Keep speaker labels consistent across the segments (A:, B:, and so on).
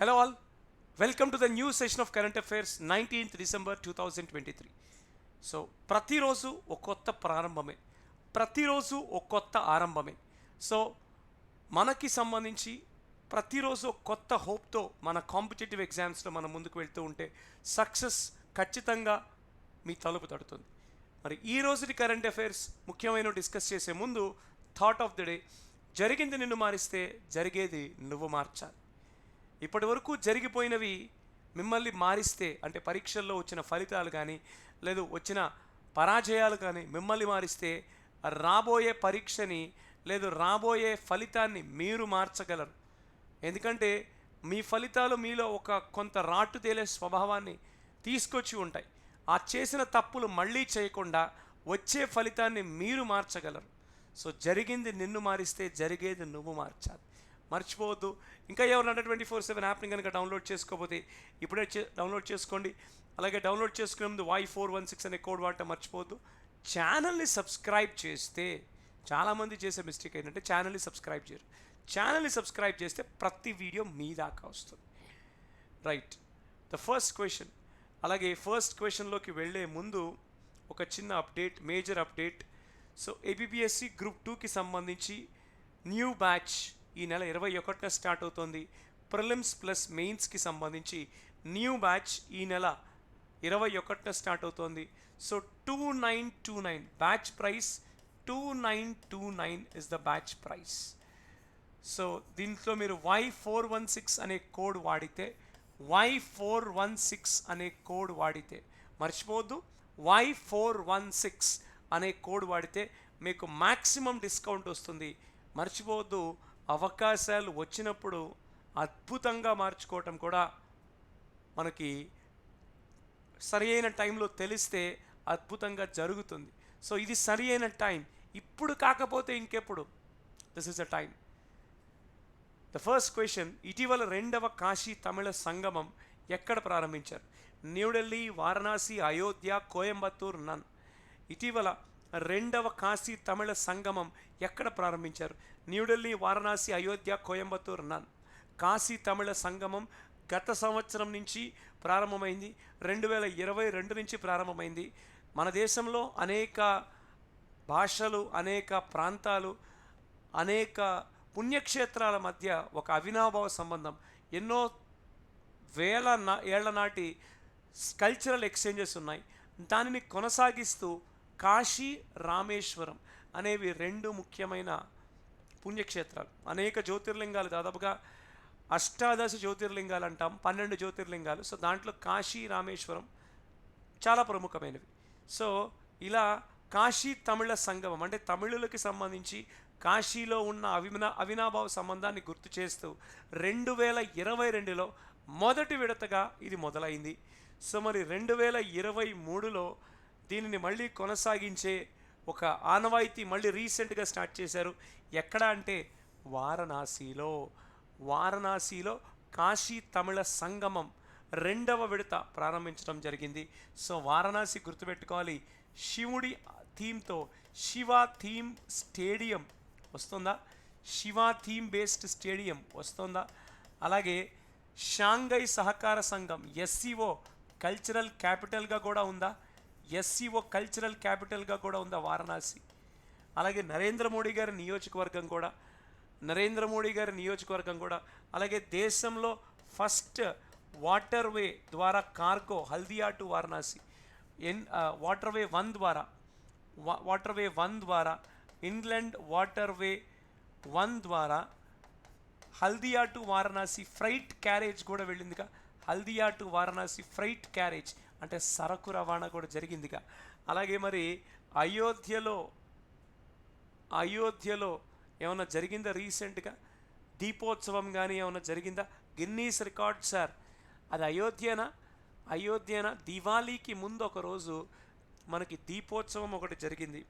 A: Hello all, welcome to the new session of Current Affairs 19th December 2023. So ప్రతిరోజు ఒక కొత్త ప్రారంభమే, ప్రతిరోజు ఒక కొత్త ఆరంభమే. సో మనకి సంబంధించి ప్రతిరోజు ఒక కొత్త హోప్తో మన కాంపిటేటివ్ ఎగ్జామ్స్లో మనం ముందుకు వెళ్తూ ఉంటే సక్సెస్ ఖచ్చితంగా మీ తలుపు తడుతుంది. మరి ఈ రోజుటి కరెంట్ అఫైర్స్ ముఖ్యమైన డిస్కస్ చేసే ముందు థాట్ ఆఫ్ ది డే, జరిగింది నిన్ను మారిస్తే జరిగేది నువ్వు మార్చాలి. ఇప్పటి వరకు జరిగిపోయినవి మిమ్మల్ని మారిస్తే, అంటే పరీక్షల్లో వచ్చిన ఫలితాలు కానీ లేదు వచ్చిన పరాజయాలు కానీ మిమ్మల్ని మారిస్తే రాబోయే పరీక్షని లేదు రాబోయే ఫలితాన్ని మీరు మార్చగలరు. ఎందుకంటే మీ ఫలితాలు మీలో ఒక కొంత రాటు తేలే స్వభావాన్ని తీసుకొచ్చి ఉంటాయి. ఆ చేసిన తప్పులు మళ్ళీ చేయకుండా వచ్చే ఫలితాన్ని మీరు మార్చగలరు. సో జరిగింది నిన్ను మారిస్తే జరిగేది నువ్వు మార్చాలి. మర్చిపోవద్దు. ఇంకా ఎవరైనా 24/7 యాప్ని కనుక డౌన్లోడ్ చేసుకోకపోతే ఇప్పుడే డౌన్లోడ్ చేసుకోండి. అలాగే డౌన్లోడ్ చేసుకునే ముందు Y416 అనే కోడ్ వాడటం మర్చిపోవద్దు. ఛానల్ని సబ్స్క్రైబ్ చేస్తే, చాలామంది చేసే మిస్టేక్ ఏంటంటే ఛానల్ని సబ్స్క్రైబ్ చేయరు. ఛానల్ని సబ్స్క్రైబ్ చేస్తే ప్రతి వీడియో మీ దాకా వస్తుంది. Right, the first question. అలాగే ఫస్ట్ క్వశ్చన్లోకి వెళ్ళే ముందు ఒక చిన్న update, major update. So ABPSC group 2కి సంబంధించి న్యూ బ్యాచ్ ఈ నెల 21న స్టార్ట్ అవుతుంది. ప్రిలిమ్స్ ప్లస్ మెయిన్స్కి సంబంధించి న్యూ బ్యాచ్ ఈ నెల 21న స్టార్ట్ అవుతుంది. So 2929 batch price, 2929 is the batch price. So దీంట్లో మీరు Y416 అనే కోడ్ వాడితే, Y416 అనే కోడ్ వాడితే మర్చిపోవద్దు, Y416 అనే కోడ్ వాడితే మీకు మ్యాక్సిమం డిస్కౌంట్ వస్తుంది. మర్చిపోవద్దు, అవకాశాలు వచ్చినప్పుడు అద్భుతంగా మార్చుకోవటం కూడా మనకి సరి అయిన టైంలో తెలిస్తే అద్భుతంగా జరుగుతుంది. సో ఇది సరి అయిన టైం, ఇప్పుడు కాకపోతే ఇంకెప్పుడు. This is the time. The first question, ఇటీవల 2వ కాశీ తమిళ సంగమం ఎక్కడ ప్రారంభించారు? న్యూఢిల్లీ, వారణాసి, అయోధ్య, కోయంబత్తూర్, నన్. ఇటీవల 2వ కాశీ తమిళ సంగమం ఎక్కడ ప్రారంభించారు? న్యూఢిల్లీ, వారణాసి, అయోధ్య, కోయంబత్తూర్, నన్. కాశీ తమిళ సంగమం గత సంవత్సరం నుంచి ప్రారంభమైంది, 2022 నుంచి ప్రారంభమైంది. మన దేశంలో అనేక భాషలు, అనేక ప్రాంతాలు, అనేక పుణ్యక్షేత్రాల మధ్య ఒక అవినాభావ సంబంధం, ఎన్నో వేల ఏళ్ల నాటి కల్చరల్ ఎక్స్చేంజెస్ ఉన్నాయి. దానిని కొనసాగిస్తూ కాశీ, రామేశ్వరం అనేవి 2 ముఖ్యమైన పుణ్యక్షేత్రాలు. అనేక జ్యోతిర్లింగాలు, దాదాపుగా 18 జ్యోతిర్లింగాలు అంటాం, 12 జ్యోతిర్లింగాలు. సో దాంట్లో కాశీ, రామేశ్వరం చాలా ప్రముఖమైనవి. సో ఇలా కాశీ తమిళ సంగమం అంటే తమిళులకి సంబంధించి కాశీలో ఉన్న అవినాభావ సంబంధాన్ని గుర్తు చేస్తూ 2022లో మొదటి విడతగా ఇది మొదలైంది. సో మరి 2023లో దీనిని మళ్ళీ కొనసాగించే ఒక ఆనవాయితీ మళ్ళీ రీసెంట్గా స్టార్ట్ చేశారు. ఎక్కడ అంటే వారణాసిలో. వారణాసిలో కాశీ తమిళ సంగమం 2వ విడత ప్రారంభించడం జరిగింది. సో వారణాసి గుర్తుపెట్టుకోవాలి. శివుడి థీమ్తో శివ థీమ్ స్టేడియం వస్తుందా? శివ థీమ్ బేస్డ్ స్టేడియం వస్తుందా? అలాగే షాంఘై సహకార సంఘం SCO కల్చరల్ క్యాపిటల్గా కూడా ఉందా? SCO కల్చరల్ క్యాపిటల్గా కూడా ఉందా వారణాసి? అలాగే నరేంద్ర మోడీ గారి నియోజకవర్గం కూడా, అలాగే దేశంలో ఫస్ట్ వాటర్ వే ద్వారా cargo Haldia to Varanasi, waterway 1 ద్వారా ఇన్లాండ్ వాటర్ వే 1 ద్వారా Haldia to Varanasi freight carriage కూడా వెళ్ళిందిగా. Haldia to Varanasi freight carriage అంటే సరకు రవాణా కూడా జరిగిందిగా. అలాగే మరి అయోధ్యలో ఏమైనా జరిగిందా రీసెంట్గా? దీపోత్సవం కానీ ఏమైనా జరిగిందా? గిన్నీస్ రికార్డ్ సార్, అది అయోధ్యనా? దివాళీకి ముందు ఒకరోజు మనకి దీపోత్సవం ఒకటి జరిగింది.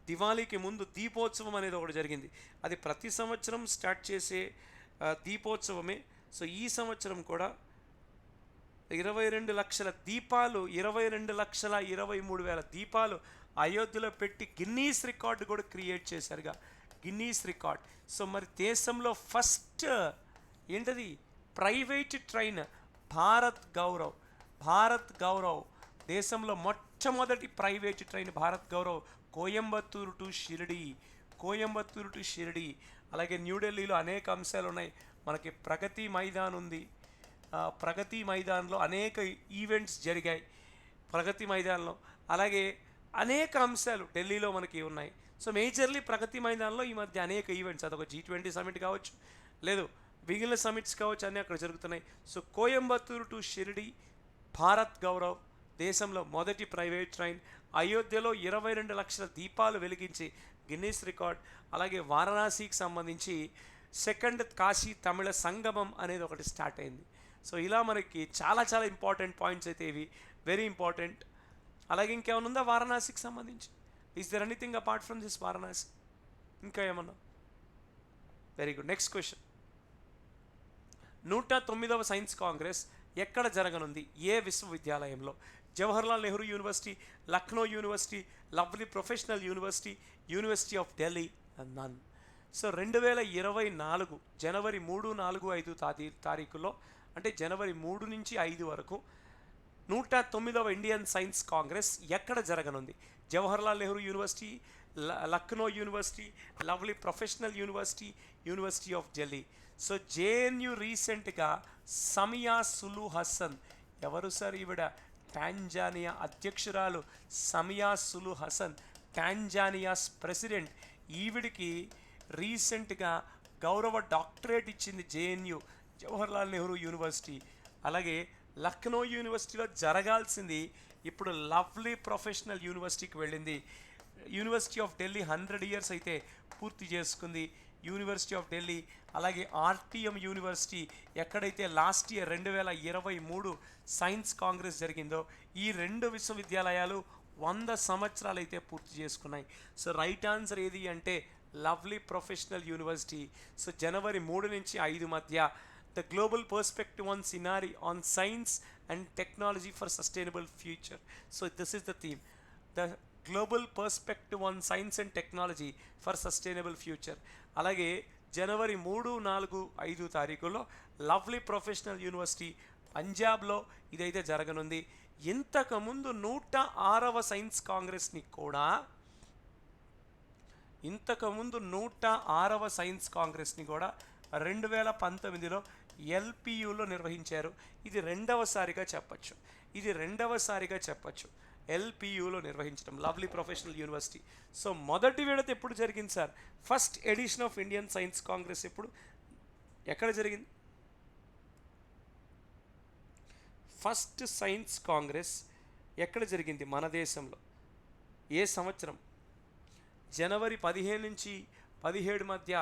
A: దివాళీకి ముందు దీపోత్సవం అనేది ఒకటి జరిగింది. అది ప్రతి సంవత్సరం స్టార్ట్ చేసే దీపోత్సవమే. సో ఈ సంవత్సరం కూడా 22 లక్షల దీపాలు, 22,23,000 దీపాలు అయోధ్యలో పెట్టి గిన్నీస్ రికార్డు కూడా క్రియేట్ చేశారుగా, గిన్నీస్ రికార్డ్. సో మరి దేశంలో ఫస్ట్ ఏంటది? Private train Bharat Gaurav. భారత్ గౌరవ్ దేశంలో మొట్టమొదటి private train Bharat Gaurav Coimbatore to Shirdi. Coimbatore to Shirdi. అలాగే న్యూఢిల్లీలో అనేక అంశాలు ఉన్నాయి. మనకి ప్రగతి మైదాన్ ఉంది. ప్రగతి మైదాన్లో అనేక ఈవెంట్స్ జరిగాయి ప్రగతి మైదాన్లో. అలాగే అనేక అంశాలు ఢిల్లీలో మనకి ఉన్నాయి. సో మేజర్లీ ప్రగతి మైదాన్లో ఈ మధ్య అనేక ఈవెంట్స్, అదొక G20 సమిట్ కావచ్చు, లేదు మిగిలిన సమిట్స్ కావచ్చు, అన్నీ అక్కడ జరుగుతున్నాయి. సో కోయంబత్తూరు టు షిరిడి భారత్ గౌరవ్ దేశంలో మొదటి ప్రైవేట్ ట్రైన్. అయోధ్యలో 22 లక్షల దీపాలు వెలిగించి గిన్నీస్ రికార్డ్. అలాగే వారణాసికి సంబంధించి సెకండ్ కాశీ తమిళ సంగమం అనేది ఒకటి స్టార్ట్ అయింది. సో ఇలా మనకి చాలా చాలా ఇంపార్టెంట్ పాయింట్స్ అయితే ఇవి, వెరీ ఇంపార్టెంట్. అలాగే ఇంకేమైనా ఉందా వారణాసికి సంబంధించి? Is there anything apart from this Varanasi? ఇంకా ఏమన్నా? Very good. Next question. 109వ సైన్స్ కాంగ్రెస్ ఎక్కడ జరగనుంది? ఏ విశ్వవిద్యాలయంలో? Jawaharlal Nehru university, Lucknow university, Lovely Professional university, university of Delhi, none. So 2024 జనవరి 3, 4, 5 తారీఖులో, అంటే జనవరి 3 నుంచి 5 వరకు 109వ ఇండియన్ సైన్స్ కాంగ్రెస్ ఎక్కడ జరగనుంది? Jawaharlal Nehru university, Lucknow university, Lovely Professional university, university of Delhi. So JNU రీసెంట్గా సమియా సులు హసన్, ఎవరు సార్ ఈవిడ? టాంజానియా అధ్యక్షురాలు సమియా సులు హసన్, టాంజానియాస్ ప్రెసిడెంట్. ఈవిడికి రీసెంట్గా గౌరవ డాక్టరేట్ ఇచ్చింది జేఎన్యు, జవహర్లాల్ నెహ్రూ యూనివర్సిటీ. అలాగే లక్నో యూనివర్సిటీలో జరగాల్సింది ఇప్పుడు లవ్లీ ప్రొఫెషనల్ యూనివర్సిటీకి వెళ్ళింది. యూనివర్సిటీ ఆఫ్ ఢిల్లీ 100 ఇయర్స్ అయితే పూర్తి చేసుకుంది. యూనివర్సిటీ ఆఫ్ ఢిల్లీ, అలాగే ఆర్టీఎం యూనివర్సిటీ ఎక్కడైతే లాస్ట్ ఇయర్ 2023 సైన్స్ కాంగ్రెస్ జరిగిందో, ఈ 2 విశ్వవిద్యాలయాలు 100 సంవత్సరాలు అయితే పూర్తి చేసుకున్నాయి. సో రైట్ ఆన్సర్ ఏది అంటే లవ్లీ ప్రొఫెషనల్ యూనివర్సిటీ. సో జనవరి 3 నుంచి 5 మధ్య the global perspective on scenario on science and technology for sustainable future. So this is the theme, the global perspective on science and technology for sustainable future. అలాగే జనవరి 3, 4, 5 తారీఖుల్లో lovely Professional university పంజాబ్లో ఇదైతే జరగనుంది. ఇంతకుముందు 106వ science కాంగ్రెస్ని కూడా 2019లో ఎల్పియులో నిర్వహించారు. ఇది రెండవసారిగా చెప్పచ్చు ఎల్పియులో నిర్వహించడం, లవ్లీ ప్రొఫెషనల్ యూనివర్సిటీ. సో మొదటి విడత ఎప్పుడు జరిగింది sir? First edition of Indian science congress ఎక్కడ జరిగింది? ఫస్ట్ సైన్స్ కాంగ్రెస్ ఎక్కడ జరిగింది మన దేశంలో? ఏ సంవత్సరం? జనవరి 15 నుంచి 17 మధ్య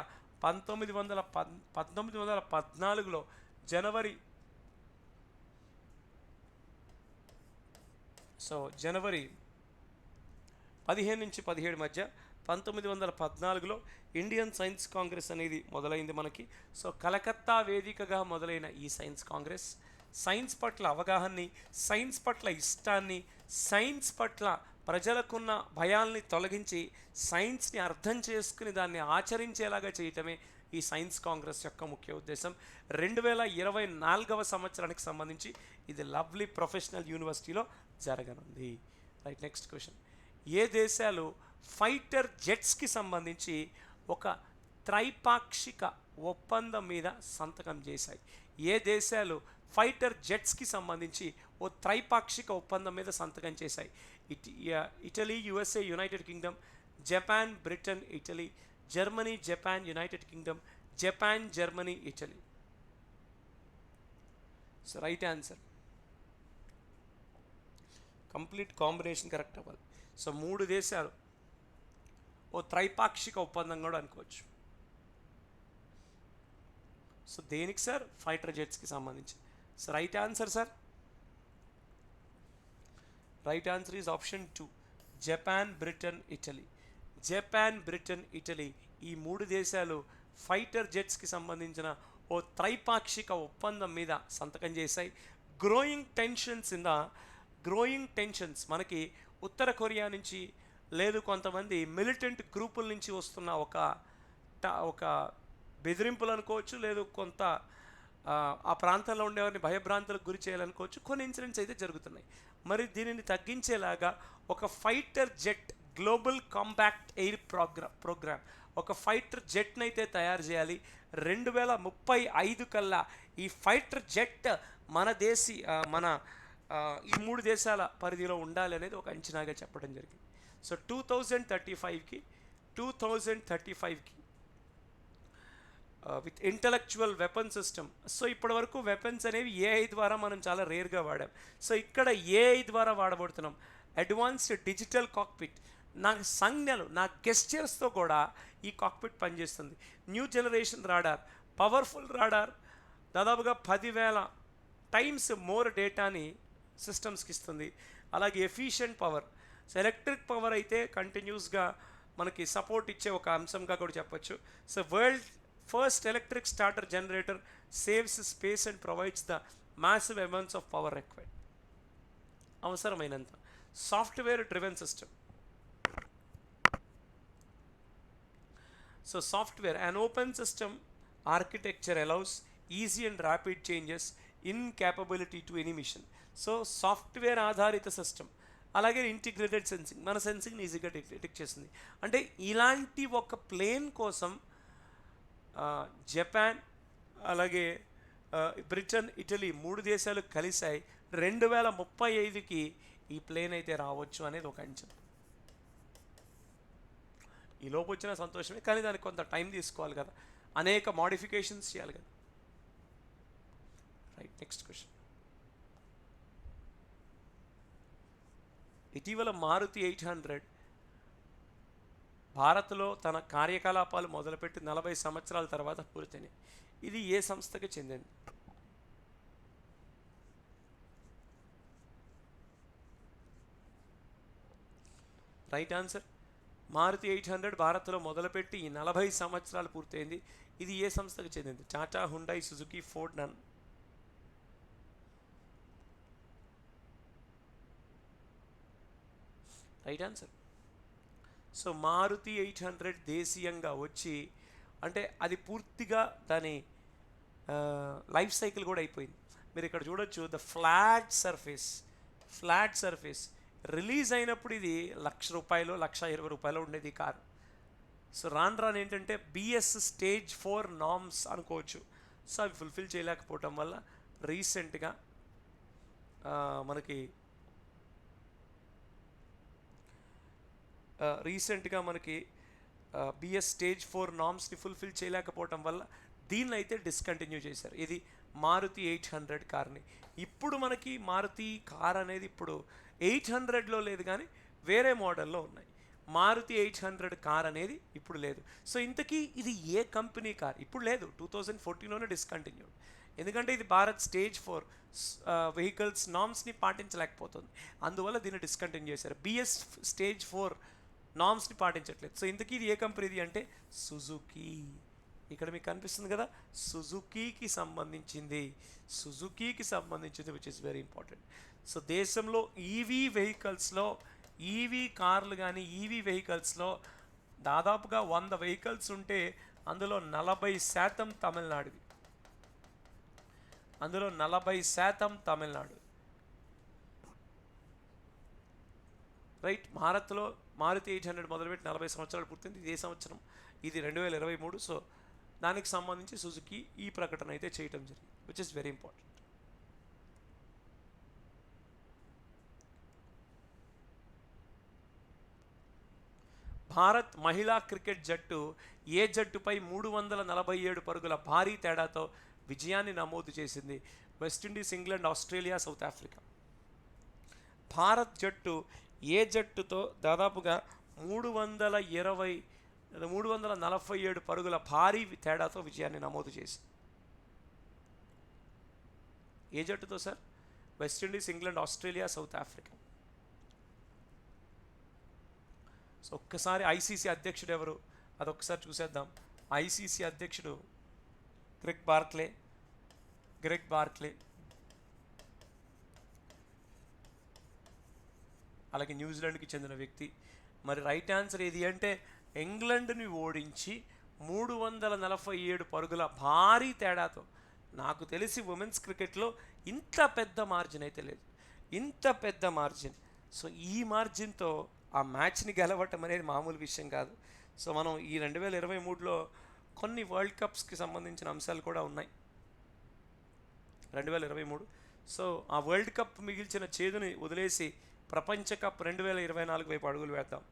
A: 1914లో జనవరి 15 నుంచి 17 మధ్య 1914లో ఇండియన్ సైన్స్ కాంగ్రెస్ అనేది మొదలైంది మనకి. సో కలకత్తా వేదికగా మొదలైన ఈ సైన్స్ కాంగ్రెస్ సైన్స్ పట్ల అవగాహనని, సైన్స్ పట్ల ఇష్టాన్ని, సైన్స్ పట్ల ప్రజలకున్న భయాల్ని తొలగించి సైన్స్ని అర్థం చేసుకుని దాన్ని ఆచరించేలాగా చేయటమే ఈ సైన్స్ కాంగ్రెస్ యొక్క ముఖ్య ఉద్దేశం. 2024వ సంవత్సరానికి సంబంధించి ఇది లవ్లీ ప్రొఫెషనల్ యూనివర్సిటీలో జరగనుంది. Right, next question. ఏ దేశాలు ఫైటర్ జెట్స్కి సంబంధించి ఒక త్రైపాక్షిక ఒప్పందం మీద సంతకం చేశాయి? ఏ దేశాలు ఫైటర్ జెట్స్కి సంబంధించి ఓ త్రైపాక్షిక ఒప్పందం మీద సంతకం చేశాయి? Italy, USA, United Kingdom, Japan, Britain, Italy, Germany, Japan, United Kingdom, Japan, Germany, Italy. So right answer complete combination correct అవ్వాలి. సో 3 దేశాలు ఓ త్రైపాక్షిక ఒప్పందం కూడా అనుకోవచ్చు. సో దేనికి సార్? ఫైటర్ జెట్స్కి సంబంధించి. So right answer sir, right answer is option 2, Japan, Britain, Italy. Japan, Britain, Italy ఈ 3 దేశాలు fighter jet ski సంబంధించిన ఓ త్రైపాక్షిక ఒప్పందం మీద సంతకం చేశాయి. గ్రోయింగ్ టెన్షన్స్ మనకి ఉత్తర కొరియా నుంచి, లేదు కొంతమంది మిలిటెంట్ గ్రూపుల నుంచి వస్తున్న ఒక బెదిరింపులు అనుకోవచ్చు, లేదు కొంత ఆ ప్రాంతంలో ఉండేవారిని భయభ్రాంతులకు గురి చేయాలనుకోవచ్చు. కొన్ని ఇన్సిడెంట్స్ అయితే జరుగుతున్నాయి. మరి దీనిని తగ్గించేలాగా ఒక fighter jet global compact air programme ఒక ఫైటర్ జెట్ని అయితే తయారు చేయాలి. 2035 కల్లా ఈ ఫైటర్ జెట్ మన ఈ 3 దేశాల పరిధిలో ఉండాలి అనేది ఒక అంచనాగా చెప్పడం జరిగింది. సో 2035కి with intellectual weapon system. So ఇప్పటి వరకు వెపన్స్ అనేవి ఏఐ ద్వారా మనం చాలా రేర్గా వాడాం. సో ఇక్కడ ఏఐ ద్వారా వాడబడుతున్నాం. అడ్వాన్స్డ్ డిజిటల్ కాక్పిట్, నా సంజ్ఞలు, నా గెస్చర్స్తో కూడా ఈ కాక్పిట్ పనిచేస్తుంది. New generation radar, powerful radar, దాదాపుగా 10,000 టైమ్స్ మోర్ డేటాని సిస్టమ్స్కి ఇస్తుంది. అలాగే efficient power. So electric power అయితే కంటిన్యూస్గా మనకి సపోర్ట్ ఇచ్చే ఒక అంశంగా కూడా చెప్పొచ్చు. So world first electric starter generator saves space and provides the massive amounts of power required. అవసరమైనంత. Software driven system. So software, an open system architecture allows easy and rapid changes in capability to any mission. So software ఆధారిత system. అలాగే integrated sensing, మన సెన్సింగ్ని ఈజీగా detect చేస్తుంది. అంటే ఇలాంటి ఒక plane కోసం జపాన్, అలాగే బ్రిటన్, ఇటలీ 3 దేశాలు కలిసాయి. 2035కి ఈ ప్లేన్ అయితే రావచ్చు అనేది ఒక అంచనా. ఈ లోపు వచ్చిన సంతోషమే, కానీ దానికి కొంత టైం తీసుకోవాలి కదా, అనేక మోడిఫికేషన్స్ చేయాలి కదా. Right, next question. ఇటీవల మారుతి 800 భారత్లో తన కార్యకలాపాలు మొదలుపెట్టి 40 సంవత్సరాల తర్వాత పూర్తయినాయి. ఇది ఏ సంస్థకి చెందింది? రైట్ ఆన్సర్, మారుతి 800 భారత్లో మొదలుపెట్టి 40 సంవత్సరాలు పూర్తయింది. ఇది ఏ సంస్థకు చెందింది? Tata, Hyundai, Suzuki, Ford, none. Right answer. So Maruti 800 దేశీయంగా వచ్చి, అంటే అది పూర్తిగా దాని లైఫ్ సైకిల్ కూడా అయిపోయింది. మీరు ఇక్కడ చూడొచ్చు, ద ఫ్లాట్ సర్ఫేస్ రిలీజ్ అయినప్పుడు ఇది ₹1,00,000, ₹1,20,000 ఉండేది ఈ కారు. సో రాను ఏంటంటే బిఎస్ స్టేజ్ 4 నామ్స్ అనుకోవచ్చు. సో అవి ఫుల్ఫిల్ చేయలేకపోవటం వల్ల రీసెంట్గా మనకి బిఎస్ స్టేజ్ 4 నామ్స్ని ఫుల్ఫిల్ చేయలేకపోవటం వల్ల దీన్ని అయితే డిస్కంటిన్యూ చేశారు. ఇది మారుతి 800 కార్ని. ఇప్పుడు మనకి మారుతి కార్ అనేది ఇప్పుడు 800లో లేదు, కానీ వేరే మోడల్లో ఉన్నాయి. మారుతి 800 కార్ అనేది ఇప్పుడు లేదు. సో ఇంతకీ ఇది ఏ కంపెనీ కార్? ఇప్పుడు లేదు, 2014లోనే డిస్కంటిన్యూడ్. ఎందుకంటే ఇది భారత్ స్టేజ్ 4 వెహికల్స్ నామ్స్ని పాటించలేకపోతుంది, అందువల్ల దీన్ని డిస్కంటిన్యూ చేశారు. బిఎస్ స్టేజ్ 4 నామ్స్ని పాటించట్లేదు. సో ఇంతకీ ఇది ఏ కంపెనీది అంటే సుజుకి. ఇక్కడ మీకు కనిపిస్తుంది కదా, సుజుకీకి సంబంధించింది, which is very important. So దేశంలో ఈవీ కార్లు కానీ ఈవీ వెహికల్స్లో దాదాపుగా 100 వెహికల్స్ ఉంటే అందులో 40% తమిళనాడు. రైట్, భారత్లో మారుతి 800 మొదలుపెట్టి 40 సంవత్సరాలు పూర్తింది. ఇదే సంవత్సరం, ఇది 2023. సో దానికి సంబంధించి సుజుకి ఈ ప్రకటన అయితే చేయటం జరిగింది, which is very important. Bharat మహిళా క్రికెట్ జట్టు ఏ జట్టుపై 347 పరుగుల భారీ తేడాతో విజయాన్ని నమోదు చేసింది? West Indies, England, Australia, south Africa. Bharat జట్టు ఏ జట్టుతో దాదాపుగా 347 పరుగుల భారీ తేడాతో విజయాన్ని నమోదు చేసింది? ఏ జట్టుతో sir? West Indies, England, Australia, south Africa. So ఒక్కసారి ఐసీసీ అధ్యక్షుడు ఎవరు అదొక్కసారి చూసేద్దాం. ఐసీసీ అధ్యక్షుడు గ్రెగ్ బార్క్లే. అలాగే న్యూజిలాండ్కి చెందిన వ్యక్తి. మరి రైట్ ఆన్సర్ ఏది అంటే ఇంగ్లాండ్ని ఓడించి 347 పరుగుల భారీ తేడాతో నాకు తెలిసి ఉమెన్స్ క్రికెట్లో ఇంత పెద్ద మార్జిన్ అయితే లేదు, ఇంత పెద్ద మార్జిన్. సో ఈ మార్జిన్తో ఆ మ్యాచ్ని గెలవటం అనేది మామూలు విషయం కాదు. సో మనం ఈ 2023లో కొన్ని వరల్డ్ కప్స్కి సంబంధించిన అంశాలు కూడా ఉన్నాయి. 2023, సో ఆ వరల్డ్ కప్ మిగిల్చిన చేదుని వదిలేసి ప్రపంచ కప్ 2024 వైపు అడుగులు వేద్దాం.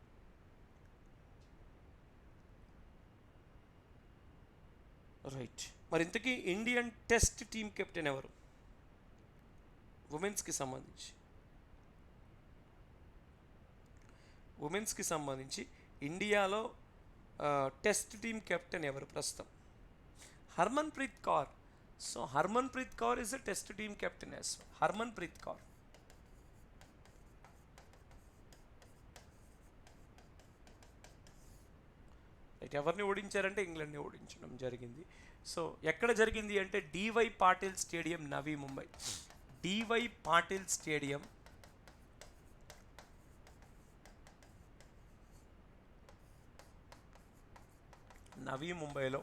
A: రైట్, మరి ఇంతకీ ఇండియన్ టెస్ట్ టీమ్ కెప్టెన్ ఎవరు ఉమెన్స్కి సంబంధించి? ఉమెన్స్కి సంబంధించి ఇండియాలో టెస్ట్ టీమ్ కెప్టెన్ ఎవరు ప్రస్తుతం? Harmanpreet Kaur. So Harmanpreet Kaur is the test team captain as well. Harmanpreet Kaur. Right, ఎవరిని ఓడించారంటే ఇంగ్లాండ్ని ఓడించడం జరిగింది. సో ఎక్కడ జరిగింది అంటే D Y Patil stadium, Navi Mumbai. D Y Patil stadium, Navi ముంబైలో.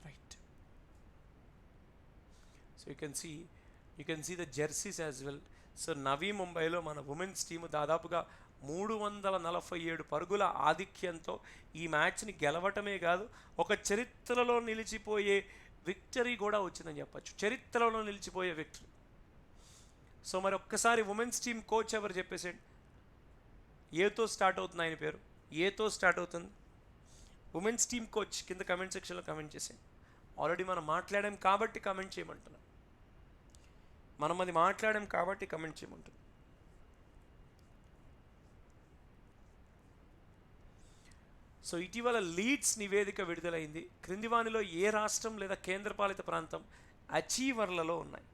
A: Right, so you can see the jerseys as well. So Navi ముంబైలో మన ఉమెన్స్ టీము దాదాపుగా 347 పరుగుల ఆధిక్యంతో ఈ మ్యాచ్ని గెలవటమే కాదు, ఒక చరిత్రలో నిలిచిపోయే విక్టరీ కూడా వచ్చిందని చెప్పచ్చు. చరిత్రలో నిలిచిపోయే విక్టరీ. సో మరి ఒక్కసారి ఉమెన్స్ టీమ్ కోచ్ ఎవరు చెప్పేసాడు? ఏతో స్టార్ట్ అవుతుంది ఆయన పేరు, ఏతో స్టార్ట్ అవుతుంది. ఉమెన్స్ టీమ్ కోచ్ కింద కమెంట్ సెక్షన్లో కమెంట్ చేసాను. ఆల్రెడీ మనం మాట్లాడాం కాబట్టి కమెంట్ చేయమంటున్నాం, మనం అది మాట్లాడాం కాబట్టి కమెంట్ చేయమంటున్నాం. సో ఇటీవల లీడ్స్ నివేదిక విడుదలైంది. క్రింది వానిలో ఏ రాష్ట్రం లేదా కేంద్రపాలిత ప్రాంతం అచీవర్లలో ఉన్నాయి?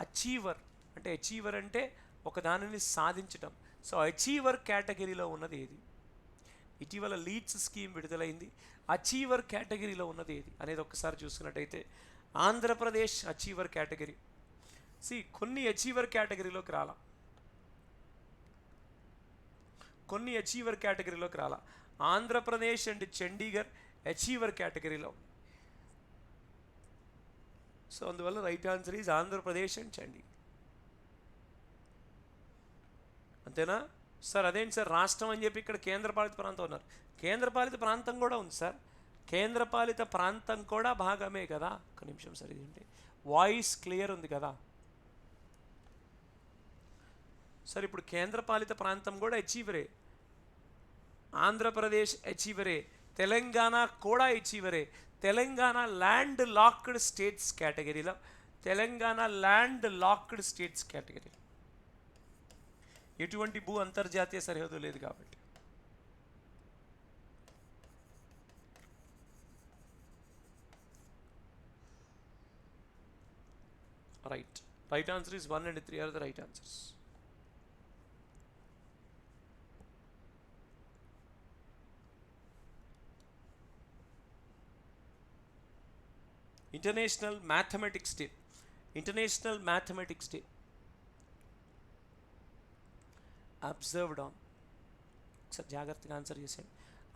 A: అచీవర్ అంటే ఒక దానిని సాధించటం. సో అచీవర్ కేటగిరీలో ఉన్నది ఏది? ఇటీవల లీడ్స్ స్కీమ్ విడుదలైంది, అచీవర్ కేటగిరీలో ఉన్నది ఏది అనేది ఒక్కసారి చూసుకున్నట్టయితే ఆంధ్రప్రదేశ్ అచీవర్ కేటగిరీ. కొన్ని అచీవర్ కేటగిరీలోకి రాలా, ఆంధ్రప్రదేశ్ అండ్ చండీగఢ్ అచీవర్ కేటగిరీలో. సో అందువల్ల right answer is Andhra Pradesh and Chandigarh. అంతేనా సార్? అదేంటి సార్ రాష్ట్రం అని చెప్పి ఇక్కడ కేంద్రపాలిత ప్రాంతం ఉన్నారు. కేంద్రపాలిత ప్రాంతం కూడా ఉంది సార్, కేంద్రపాలిత ప్రాంతం కూడా భాగమే కదా. ఒక నిమిషం సార్, ఇదేంటి వాయిస్ క్లియర్ ఉంది కదా సార్? ఇప్పుడు కేంద్రపాలిత ప్రాంతం కూడా అచీవరే, ఆంధ్రప్రదేశ్ అచీవరే, తెలంగాణ కూడా అచీవరే. తెలంగాణ ల్యాండ్ లాక్డ్ స్టేట్స్ కేటగిరీలో, ఎటువంటి భూ అంతర్జాతీయ సరిహద్దు లేదు కాబట్టి. Right answer is 1 and 3 are the right answers. International mathematics day observed on. ఒకసారి జాగ్రత్తగా ఆన్సర్ చేసేయండి.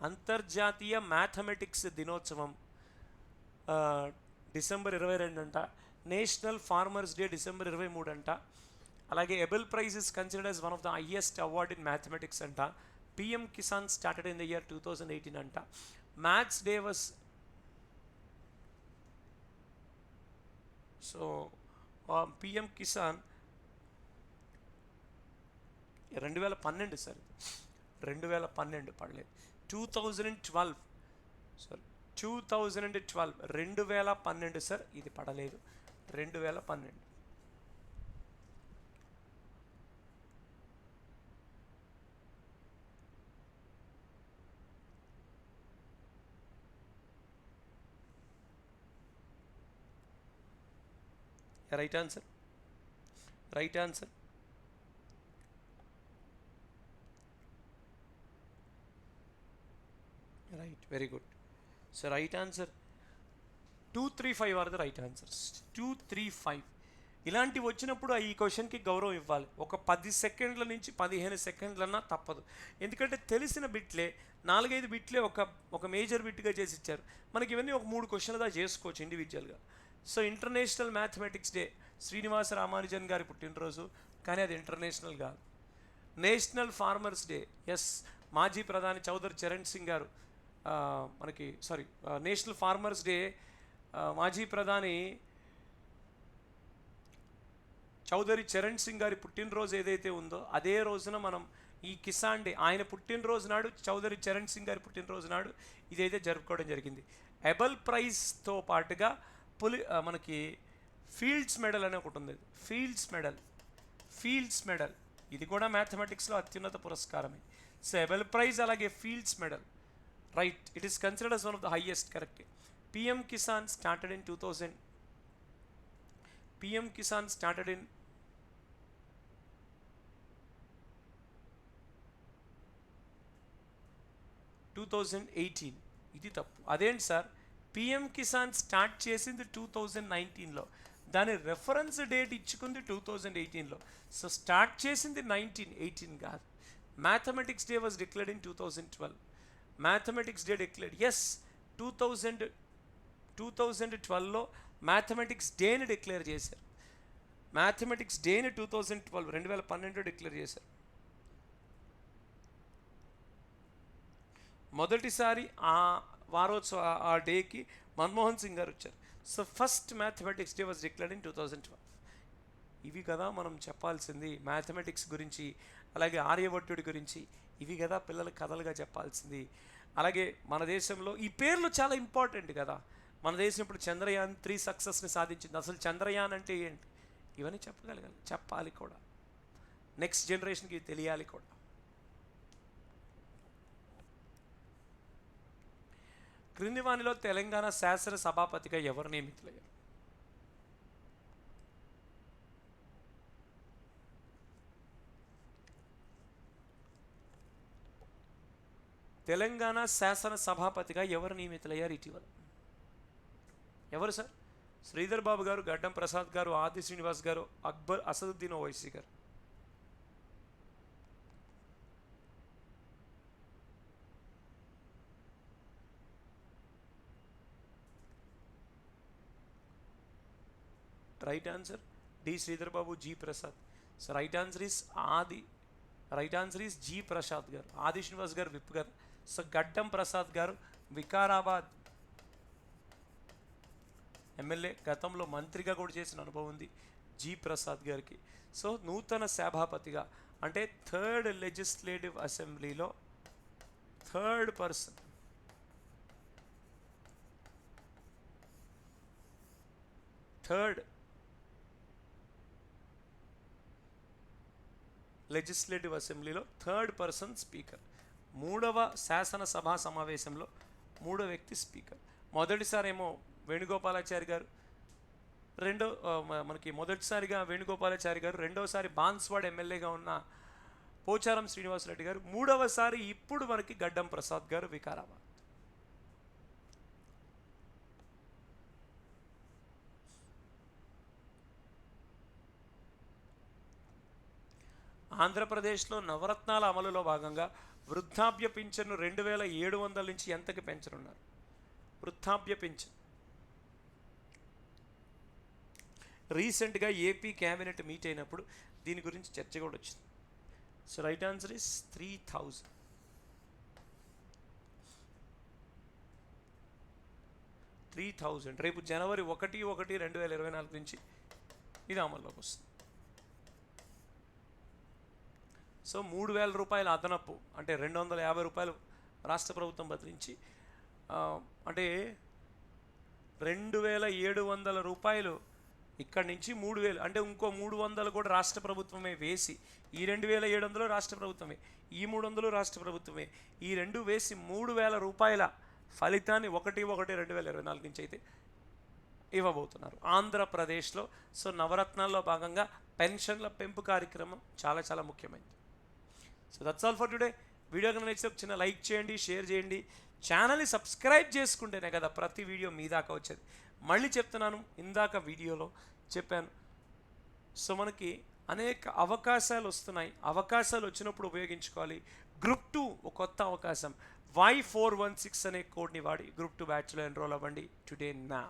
A: అంతర్జాతీయ మ్యాథమెటిక్స్ దినోత్సవం డిసెంబర్ 22 అంట. నేషనల్ ఫార్మర్స్ డే డిసెంబర్ 23 అంట. అలాగే Abel prize is considered as one of the highest award in mathematics అంట. PM Kisan started in the year 2018 అంట. Maths day was, so PM Kisan 2012 sir, 2012 పడలేదు. 2012 సార్, 2012 సార్, ఇది పడలేదు. 2012. Right answer. Right, very good. So right answer 2, 3, 5 are the right answers. 2, 3, 5. ఇలాంటివి వచ్చినప్పుడు ఈ క్వశ్చన్కి గౌరవం ఇవ్వాలి. ఒక 10 సెకండ్ల నుంచి 15 సెకండ్లన్నా తప్పదు. ఎందుకంటే తెలిసిన బిట్లే 4-5 బిట్లే ఒక మేజర్ బిట్గా చేసి ఇచ్చారు. మనకి ఇవన్నీ ఒక 3 క్వశ్చన్లుగా చేసుకోవచ్చు ఇండివిజువల్గా. So international mathematics day Srinivasa Ramanujan గారి పుట్టినరోజు, కానీ అది ఇంటర్నేషనల్ కాదు. నేషనల్ ఫార్మర్స్ డే, ఎస్, మాజీ ప్రధాని చౌదరి చరణ్ సింగ్ గారు నేషనల్ ఫార్మర్స్ డే, మాజీ ప్రధాని చౌదరి చరణ్ సింగ్ గారి పుట్టినరోజు ఏదైతే ఉందో అదే రోజున మనం ఈ కిసాన్ డే, ఆయన పుట్టినరోజు నాడు, చౌదరి చరణ్ సింగ్ గారి పుట్టినరోజు నాడు ఇదైతే జరుపుకోవడం జరిగింది. ఎబెల్ ప్రైజ్తో పాటుగా మనకి ఫీల్డ్స్ మెడల్ అనే ఒకటి ఉంది. ఫీల్డ్స్ మెడల్ ఇది కూడా మ్యాథమెటిక్స్లో అత్యున్నత పురస్కారమే. సో ఎబెల్ ప్రైజ్ అలాగే fields medal, right, it is considered as one of the highest, correct. PM Kisan started in 2000. PM Kisan started in 2018. ఇది తప్పు. అదేంటి సార్, పిఎం కిసాన్ స్టార్ట్ చేసింది 2019లో, దాని రెఫరెన్స్ డేట్ ఇచ్చుకుంది 2018లో. సో స్టార్ట్ చేసింది 1918 కాదు. Mathematics day was declared in 2012. Mathematics day declared, yes, 2012లో మ్యాథమెటిక్స్ డేని డిక్లేర్ చేశారు. మ్యాథమెటిక్స్ డేని 2012 డిక్లేర్ చేశారు. మొదటిసారి ఆ ఆ డేకి మన్మోహన్ సింగ్ గారు వచ్చారు. So first mathematics day was declared in 2012. ఇవి కదా మనం చెప్పాల్సింది మ్యాథమెటిక్స్ గురించి, అలాగే ఆర్యభట్టుడి గురించి, ఇవి కదా పిల్లలకు కథలుగా చెప్పాల్సింది. అలాగే మన దేశంలో ఈ పేర్లు చాలా ఇంపార్టెంట్ కదా. మన దేశం ఇప్పుడు చంద్రయాన్ 3 సక్సెస్ని సాధించింది. అసలు చంద్రయాన్ అంటే ఏంటి, ఇవన్నీ చెప్పగలగాలి, చెప్పాలి కూడా, నెక్స్ట్ జనరేషన్కి తెలియాలి కూడా. క్రింది వానిలో తెలంగాణ శాసన సభాపతిగా ఎవరు నియమితులయ్యారు? తెలంగాణ శాసన సభాపతిగా ఎవరు నియమితులయ్యారు ఇటీవల? ఎవరు సార్? శ్రీధర్ బాబు గారు, గడ్డం ప్రసాద్ గారు, ఆది శ్రీనివాస్ గారు, అక్బర్ అసదుద్దీన్ ఓవైసీ గారు. Right answer D Sridhar Babu, G Prasad. So right answer is G Prasad గారు. ఆది శ్రీనివాస్ గారు విప్ గారు. సో గడ్డం ప్రసాద్ గారు వికారాబాద్ ఎమ్మెల్యే, గతంలో మంత్రిగా కూడా చేసిన అనుభవం ఉంది జీ ప్రసాద్ గారికి. సో నూతన సభాపతిగా అంటే థర్డ్ లెజిస్లేటివ్ అసెంబ్లీలో థర్డ్ పర్సన్, థర్డ్ లెజిస్లేటివ్ అసెంబ్లీలో థర్డ్ పర్సన్ స్పీకర్. 3వ శాసనసభా సమావేశంలో 3వ వ్యక్తి స్పీకర్. మొదటిసారి ఏమో వేణుగోపాలాచారి గారు, మొదటిసారిగా వేణుగోపాలాచారి గారు, రెండవసారి బాన్స్వాడ్ ఎమ్మెల్యేగా ఉన్న పోచారం శ్రీనివాసరెడ్డి గారు, 3వసారి ఇప్పుడు మనకి గడ్డం ప్రసాద్ గారు వికారాబాద్. ఆంధ్రప్రదేశ్లో నవరత్నాల అమలులో భాగంగా వృద్ధాప్య పింఛన్ను 2700 నుంచి ఎంతకి పెంచనున్నారు? వృద్ధాప్య పింఛన్ రీసెంట్గా ఏపీ క్యాబినెట్ మీట్ అయినప్పుడు దీని గురించి చర్చ కూడా వచ్చింది. So right answer is 3000. 3000 రేపు జనవరి 1/1/2024 నుంచి ఇది అమల్లోకి వస్తుంది. సో 3000 రూపాయల అదనపు, అంటే 250 రూపాయలు రాష్ట్ర ప్రభుత్వం బదిలించి, అంటే 2700 రూపాయలు ఇక్కడి నుంచి 3000, అంటే ఇంకో 300 కూడా రాష్ట్ర ప్రభుత్వమే వేసి, ఈ 2700 రాష్ట్ర ప్రభుత్వమే, ఈ 300 రాష్ట్ర ప్రభుత్వమే, ఈ 2 వేసి 3000 రూపాయల ఫలితాన్ని 1/1/2024 నుంచి అయితే ఇవ్వబోతున్నారు ఆంధ్రప్రదేశ్లో. సో నవరత్నాల్లో భాగంగా పెన్షన్ల పెంపు కార్యక్రమం చాలా చాలా ముఖ్యమైనది. So that's all for today. Video కనుక నచ్చితే చిన్న లైక్ చేయండి, షేర్ చేయండి, ఛానల్ని సబ్స్క్రైబ్ చేసుకుంటేనే కదా ప్రతి వీడియో మీ దాకా వచ్చేది. మళ్ళీ చెప్తున్నాను, ఇందాక వీడియోలో చెప్పాను, సో మనకి అనేక అవకాశాలు వస్తున్నాయి. అవకాశాలు వచ్చినప్పుడు ఉపయోగించుకోవాలి. గ్రూప్ 2 ఒక కొత్త అవకాశం. Y416 అనే కోడ్ని వాడి గ్రూప్ 2 బ్యాచ్లో ఎన్రోల్ అవ్వండి టుడే నా.